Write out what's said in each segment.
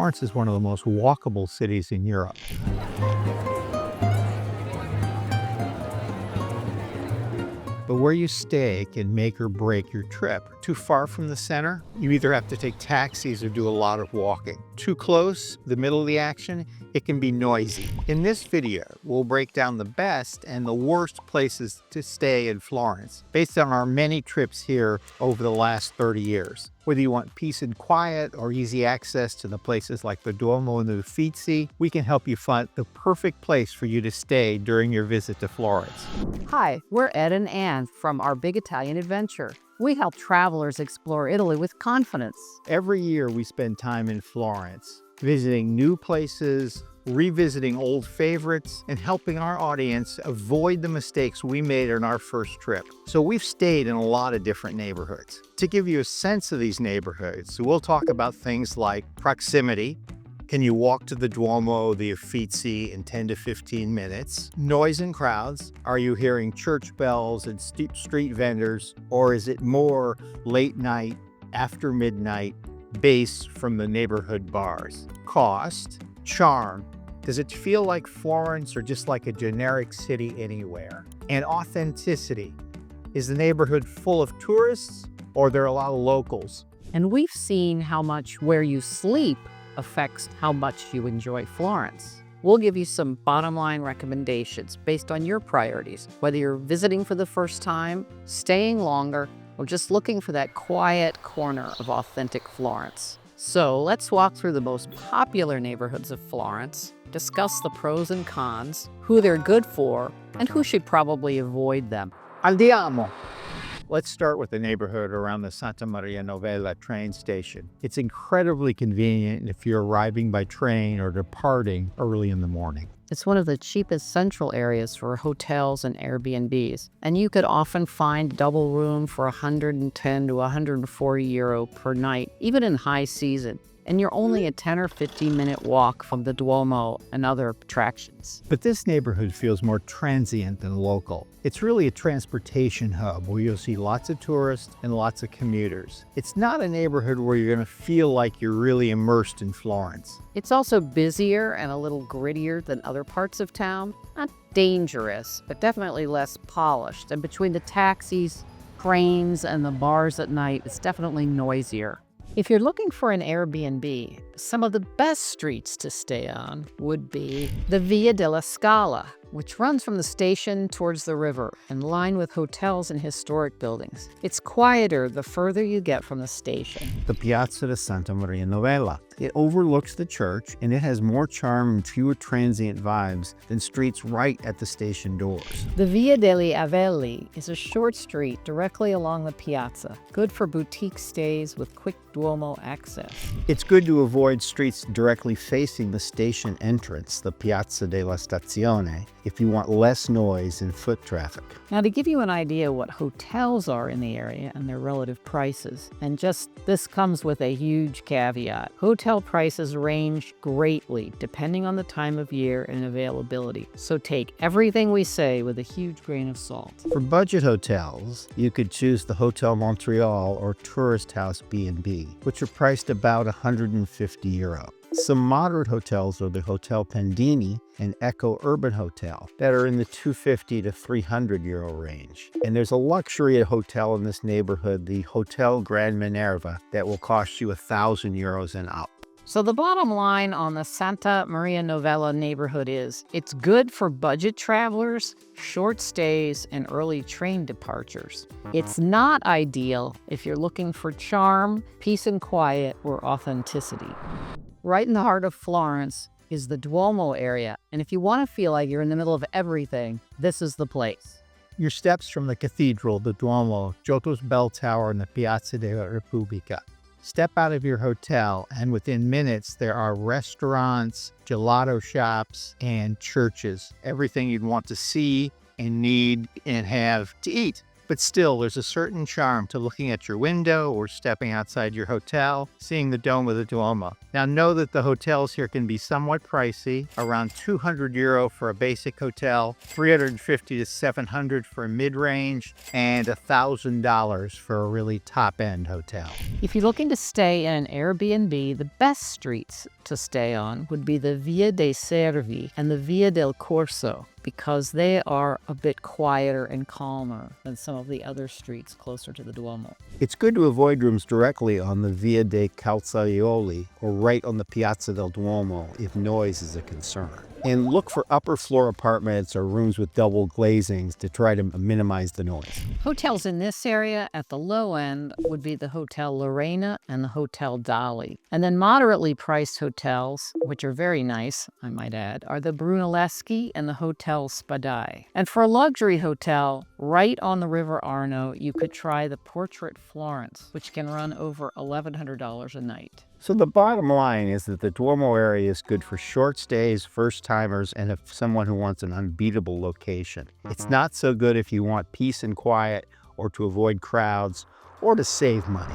Florence is one of the most walkable cities in Europe. But where you stay can make or break your trip. Too far from the center, you either have to take taxis or do a lot of walking. Too close, the middle of the action, it can be noisy. In this video, we'll break down the best and the worst places to stay in Florence based on our many trips here over the last 30 years. Whether you want peace and quiet or easy access to the places like the Duomo and the Uffizi, we can help you find the perfect place for you to stay during your visit to Florence. Hi, we're Ed and Ann from Our Big Italian Adventure. We help travelers explore Italy with confidence. Every year we spend time in Florence, visiting new places, revisiting old favorites, and helping our audience avoid the mistakes we made on our first trip. So we've stayed in a lot of different neighborhoods. To give you a sense of these neighborhoods, we'll talk about things like proximity. Can you walk to the Duomo, the Uffizi in 10 to 15 minutes? Noise and crowds. Are you hearing church bells and street vendors, or is it more late night, after midnight, bass from the neighborhood bars? Cost, charm. Does it feel like Florence or just like a generic city anywhere? And authenticity. Is the neighborhood full of tourists or are there a lot of locals? And we've seen how much where you sleep affects how much you enjoy Florence. We'll give you some bottom line recommendations based on your priorities, whether you're visiting for the first time, staying longer, or just looking for that quiet corner of authentic Florence. So let's walk through the most popular neighborhoods of Florence, discuss the pros and cons, who they're good for, and who should probably avoid them. Andiamo! Let's start with the neighborhood around the Santa Maria Novella train station. It's incredibly convenient if you're arriving by train or departing early in the morning. It's one of the cheapest central areas for hotels and Airbnbs, and you could often find double room for 110 to 140 euro per night, even in high season. And you're only a 10 or 15 minute walk from the Duomo and other attractions. But this neighborhood feels more transient than local. It's really a transportation hub where you'll see lots of tourists and lots of commuters. It's not a neighborhood where you're going to feel like you're really immersed in Florence. It's also busier and a little grittier than other parts of town. Not dangerous, but definitely less polished. And between the taxis, trains, and the bars at night, it's definitely noisier. If you're looking for an Airbnb, some of the best streets to stay on would be the Via della Scala, which runs from the station towards the river and lined with hotels and historic buildings. It's quieter the further you get from the station. The Piazza di Santa Maria Novella. It overlooks the church and it has more charm and fewer transient vibes than streets right at the station doors. The Via degli Avelli is a short street directly along the piazza, good for boutique stays with quick Duomo access. It's good to avoid streets directly facing the station entrance, the Piazza della Stazione, if you want less noise and foot traffic. Now, to give you an idea what hotels are in the area and their relative prices, and just this comes with a huge caveat. Hotel prices range greatly depending on the time of year and availability, so take everything we say with a huge grain of salt. For budget hotels, you could choose the Hotel Montreal or Tourist House B&B, which are priced about 150 euro. Some moderate hotels are the Hotel Pendini and Eco Urban Hotel that are in the 250 to 300 euro range. And there's a luxury hotel in this neighborhood, the Hotel Grand Minerva, that will cost you 1,000 euros and up. So the bottom line on the Santa Maria Novella neighborhood is it's good for budget travelers, short stays, and early train departures. It's not ideal if you're looking for charm, peace and quiet, or authenticity. Right in the heart of Florence is the Duomo area, and if you want to feel like you're in the middle of everything, this is the place. Your steps from the cathedral, the Duomo, Giotto's Bell Tower, and the Piazza della Repubblica. Step out of your hotel, and within minutes, there are restaurants, gelato shops, and churches. Everything you'd want to see and need and have to eat. But still, there's a certain charm to looking at your window or stepping outside your hotel, seeing the dome of the Duomo. Now know that the hotels here can be somewhat pricey, around €200 for a basic hotel, $350 to $700 for a mid-range, and $1,000 for a really top-end hotel. If you're looking to stay in an Airbnb, the best streets to stay on would be the Via dei Servi and the Via del Corso, because they are a bit quieter and calmer than some of the other streets closer to the Duomo. It's good to avoid rooms directly on the Via dei Calzaioli or right on the Piazza del Duomo if noise is a concern. And look for upper floor apartments or rooms with double glazings to try to minimize the noise. Hotels in this area at the low end would be the Hotel Lorena and the Hotel Dali. And then moderately priced hotels, which are very nice, I might add, are the Brunelleschi and the Hotel Spadai. And for a luxury hotel right on the River Arno, you could try the Portrait Florence, which can run over $1,100 a night. So the bottom line is that the Duomo area is good for short stays, first-timers, and if someone who wants an unbeatable location. It's not so good if you want peace and quiet, or to avoid crowds, or to save money.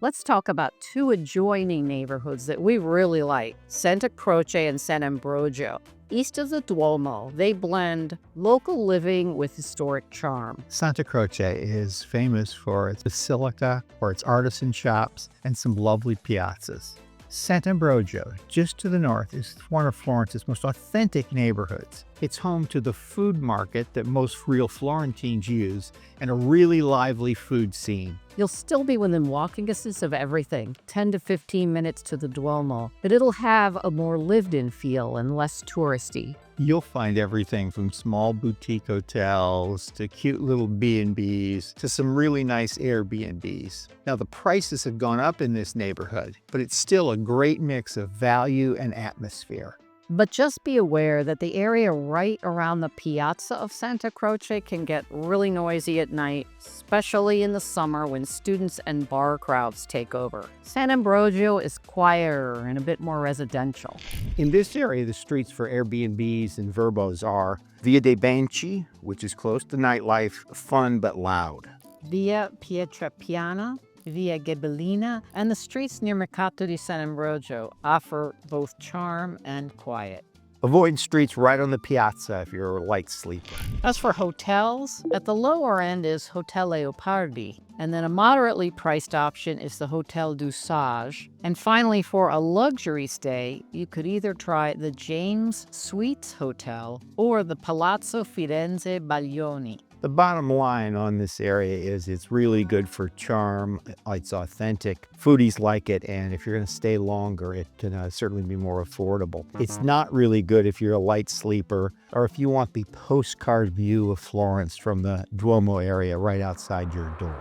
Let's talk about two adjoining neighborhoods that we really like, Santa Croce and Sant'Ambrogio. East of the Duomo, they blend local living with historic charm. Santa Croce is famous for its basilica, for its artisan shops, and some lovely piazzas. Sant'Ambrogio, just to the north, is one of Florence's most authentic neighborhoods. It's home to the food market that most real Florentines use and a really lively food scene. You'll still be within walking distance of everything, 10 to 15 minutes to the Duomo, but it'll have a more lived-in feel and less touristy. You'll find everything from small boutique hotels to cute little B&Bs to some really nice Airbnbs. Now, the prices have gone up in this neighborhood, but it's still a great mix of value and atmosphere. But just be aware that the area right around the Piazza of Santa Croce can get really noisy at night, especially in the summer when students and bar crowds take over. Sant'Ambrogio is quieter and a bit more residential. In this area, the streets for Airbnbs and Verbos are Via dei Banchi, which is close to nightlife, fun but loud. Via Pietrapiana, Via Ghibellina, and the streets near Mercato di Sant'Ambrogio offer both charm and quiet. Avoid streets right on the piazza if you're a light sleeper. As for hotels, at the lower end is Hotel Leopardi, and then a moderately priced option is the Hotel du Sage. And finally, for a luxury stay, you could either try the James Suites Hotel or the Palazzo Firenze Baglioni. The bottom line on this area is it's really good for charm, it's authentic, foodies like it, and if you're going to stay longer, it can certainly be more affordable. It's not really good if you're a light sleeper or if you want the postcard view of Florence from the Duomo area right outside your door.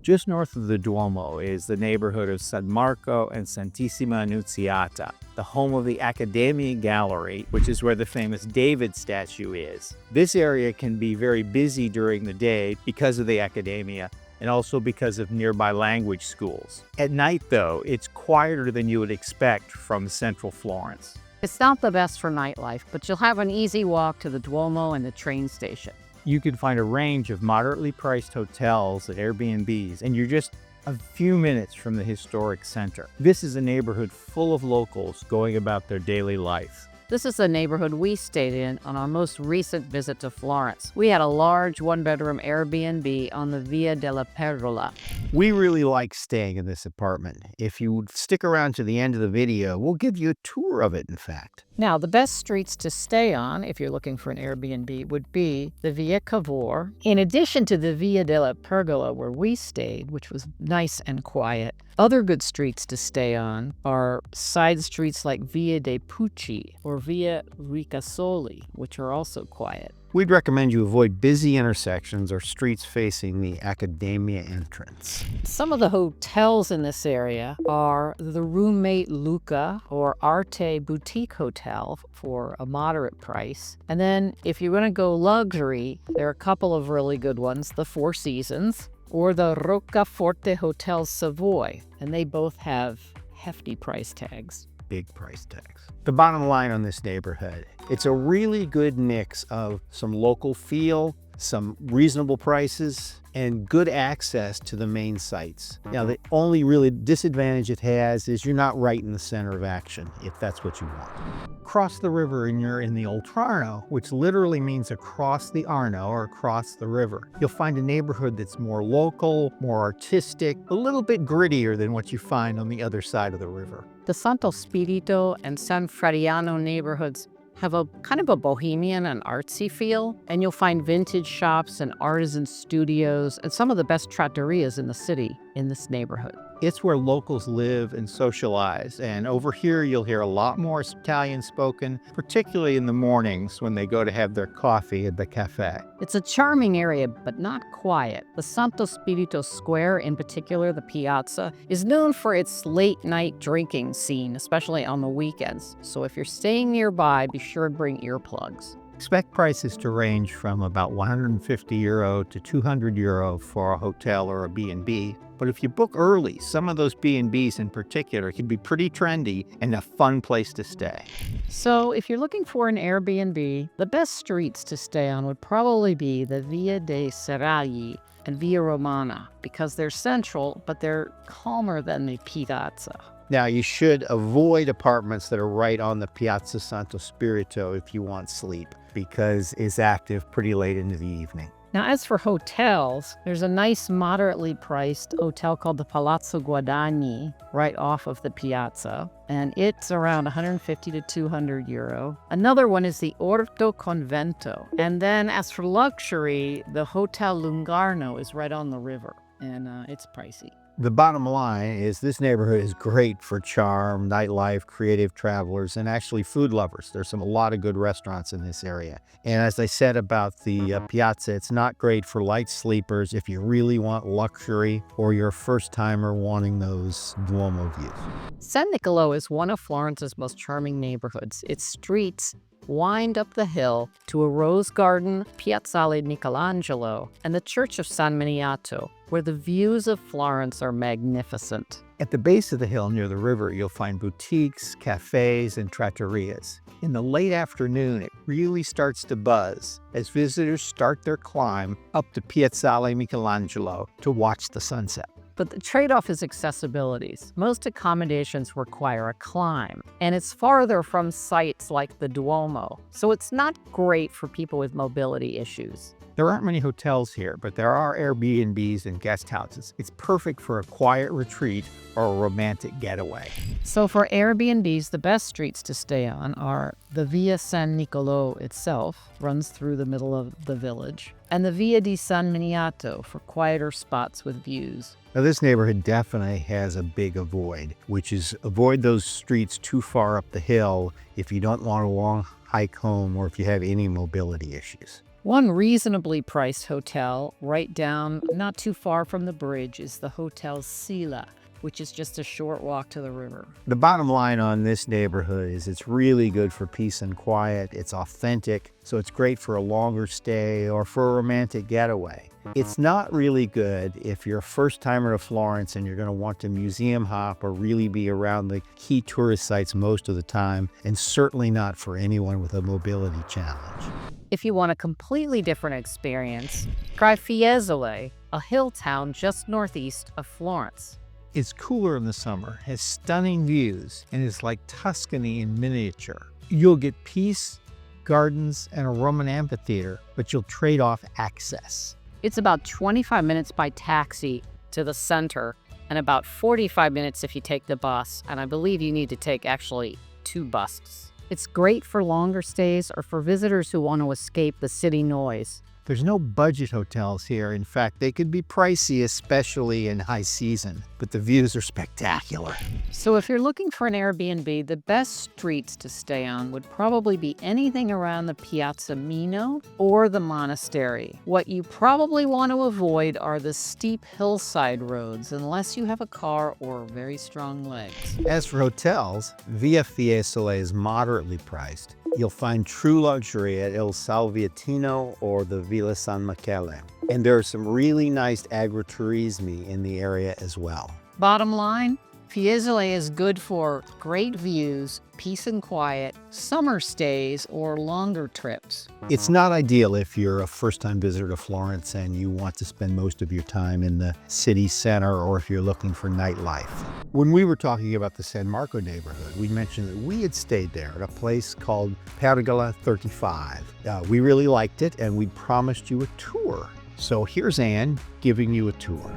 Just north of the Duomo is the neighborhood of San Marco and Santissima Annunziata, the home of the Accademia Gallery, which is where the famous David statue is. This area can be very busy during the day because of the Accademia and also because of nearby language schools. At night, though, it's quieter than you would expect from central Florence. It's not the best for nightlife, but you'll have an easy walk to the Duomo and the train station. You can find a range of moderately priced hotels at Airbnbs, and you're just a few minutes from the historic center. This is a neighborhood full of locals going about their daily life. This is the neighborhood we stayed in on our most recent visit to Florence. We had a large one-bedroom Airbnb on the Via della Pergola. We really like staying in this apartment. If you stick around to the end of the video, we'll give you a tour of it, in fact. Now, the best streets to stay on, if you're looking for an Airbnb, would be the Via Cavour. In addition to the Via della Pergola, where we stayed, which was nice and quiet, other good streets to stay on are side streets like Via dei Pucci or Via Ricasoli, which are also quiet. We'd recommend you avoid busy intersections or streets facing the Accademia entrance. Some of the hotels in this area are the Roommate Luca or Arte Boutique Hotel for a moderate price. And then if you're going to go luxury, there are a couple of really good ones, the Four Seasons or the Roccaforte Hotel Savoy, and they both have hefty price tags. Big price tags. The bottom line on this neighborhood, it's a really good mix of some local feel, some reasonable prices, and good access to the main sites. Now, the only really disadvantage it has is you're not right in the center of action, if that's what you want. Cross the river and you're in the Oltrarno, which literally means across the Arno or across the river. You'll find a neighborhood that's more local, more artistic, a little bit grittier than what you find on the other side of the river. The Santo Spirito and San Frediano neighborhoods have a kind of a bohemian and artsy feel, and you'll find vintage shops and artisan studios and some of the best trattorias in the city in this neighborhood. It's where locals live and socialize, and over here you'll hear a lot more Italian spoken, particularly in the mornings when they go to have their coffee at the cafe. It's a charming area, but not quiet. The Santo Spirito Square, in particular the piazza, is known for its late-night drinking scene, especially on the weekends. So if you're staying nearby, be sure to bring earplugs. Expect prices to range from about €150 to €200 for a hotel or a B&B. But if you book early, some of those B&Bs in particular can be pretty trendy and a fun place to stay. So if you're looking for an Airbnb, the best streets to stay on would probably be the Via dei Serragli and Via Romana, because they're central, but they're calmer than the piazza. Now, you should avoid apartments that are right on the Piazza Santo Spirito if you want sleep, because it's active pretty late into the evening. Now, as for hotels, there's a nice, moderately priced hotel called the Palazzo Guadagni right off of the piazza, and it's around €150 to €200. Another one is the Orto Convento. And then as for luxury, the Hotel Lungarno is right on the river, and it's pricey. The bottom line is this neighborhood is great for charm, nightlife, creative travelers, and actually food lovers. There's a lot of good restaurants in this area. And as I said about the piazza, it's not great for light sleepers if you really want luxury or you're a first-timer wanting those Duomo views. San Niccolò is one of Florence's most charming neighborhoods. Its streets wind up the hill to a rose garden, Piazzale Michelangelo, and the Church of San Miniato, where the views of Florence are magnificent. At the base of the hill near the river, you'll find boutiques, cafes, and trattorias. In the late afternoon, it really starts to buzz as visitors start their climb up to Piazzale Michelangelo to watch the sunset. But the trade-off is accessibilities. Most accommodations require a climb, and it's farther from sites like the Duomo, so it's not great for people with mobility issues. There aren't many hotels here, but there are Airbnbs and guest houses. It's perfect for a quiet retreat or a romantic getaway. So for Airbnbs, the best streets to stay on are the Via San Niccolò itself, runs through the middle of the village, and the Via di San Miniato for quieter spots with views. Now, this neighborhood definitely has a big avoid, which is avoid those streets too far up the hill if you don't want a long hike home or if you have any mobility issues. One reasonably priced hotel right down not too far from the bridge is the Hotel Sila, which is just a short walk to the river. The bottom line on this neighborhood is it's really good for peace and quiet. It's authentic, so it's great for a longer stay or for a romantic getaway. It's not really good if you're a first-timer to Florence and you're going to want to museum hop or really be around the key tourist sites most of the time, and certainly not for anyone with a mobility challenge. If you want a completely different experience, try Fiesole, a hill town just northeast of Florence. It's cooler in the summer, has stunning views, and is like Tuscany in miniature. You'll get peace, gardens, and a Roman amphitheater, but you'll trade off access. It's about 25 minutes by taxi to the center and about 45 minutes if you take the bus, and I believe you need to take actually 2 buses. It's great for longer stays or for visitors who want to escape the city noise. There's no budget hotels here. In fact, they could be pricey, especially in high season, but the views are spectacular. So if you're looking for an Airbnb, the best streets to stay on would probably be anything around the Piazza Mino or the monastery. What you probably want to avoid are the steep hillside roads, unless you have a car or very strong legs. As for hotels, Via Fiesole is moderately priced. You'll find true luxury at Il Salviatino or the Villa San Michele. And there are some really nice agriturismi in the area as well. Bottom line, Fiesole is good for great views, peace and quiet, summer stays, or longer trips. It's not ideal if you're a first-time visitor to Florence and you want to spend most of your time in the city center, or if you're looking for nightlife. When we were talking about the San Marco neighborhood, we mentioned that we had stayed there at a place called Pergola 35. We really liked it, and we promised you a tour. So here's Anne giving you a tour.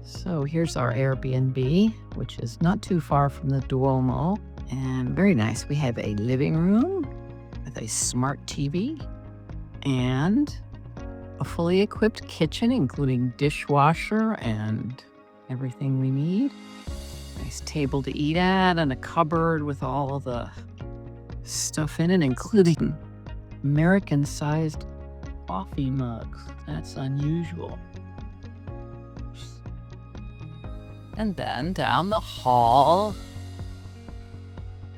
So here's our Airbnb, which is not too far from the Duomo, and very nice. We have a living room with a smart TV and a fully equipped kitchen, including dishwasher and everything we need. Nice table to eat at and a cupboard with all the stuff in it, including American-sized coffee mugs. That's unusual. And then down the hall,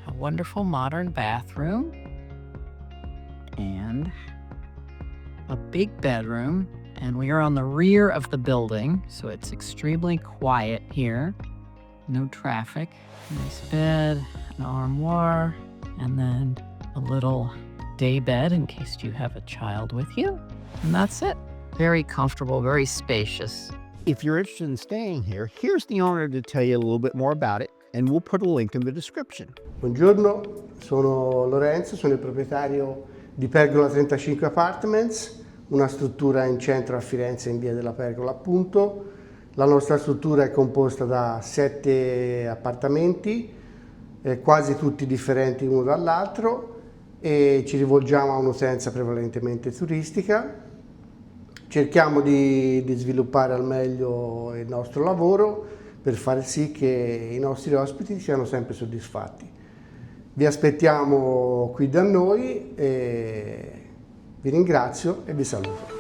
a wonderful modern bathroom and a big bedroom. And we are on the rear of the building, so it's extremely quiet here. No traffic. Nice bed, an armoire, and then a little day bed in case you have a child with you. And that's it. Very comfortable, very spacious. If you're interested in staying here, here's the owner to tell you a little bit more about it, and we'll put a link in the description. Buongiorno, sono Lorenzo, sono il proprietario di Pergola 35 Apartments, una struttura in centro a Firenze in via della Pergola appunto. La nostra struttura è composta da 7 appartamenti, quasi tutti differenti l'uno dall'altro, e ci rivolgiamo a un'utenza prevalentemente turistica. Cerchiamo di sviluppare al meglio il nostro lavoro per far sì che i nostri ospiti siano sempre soddisfatti. Vi aspettiamo qui da noi, e vi ringrazio e vi saluto.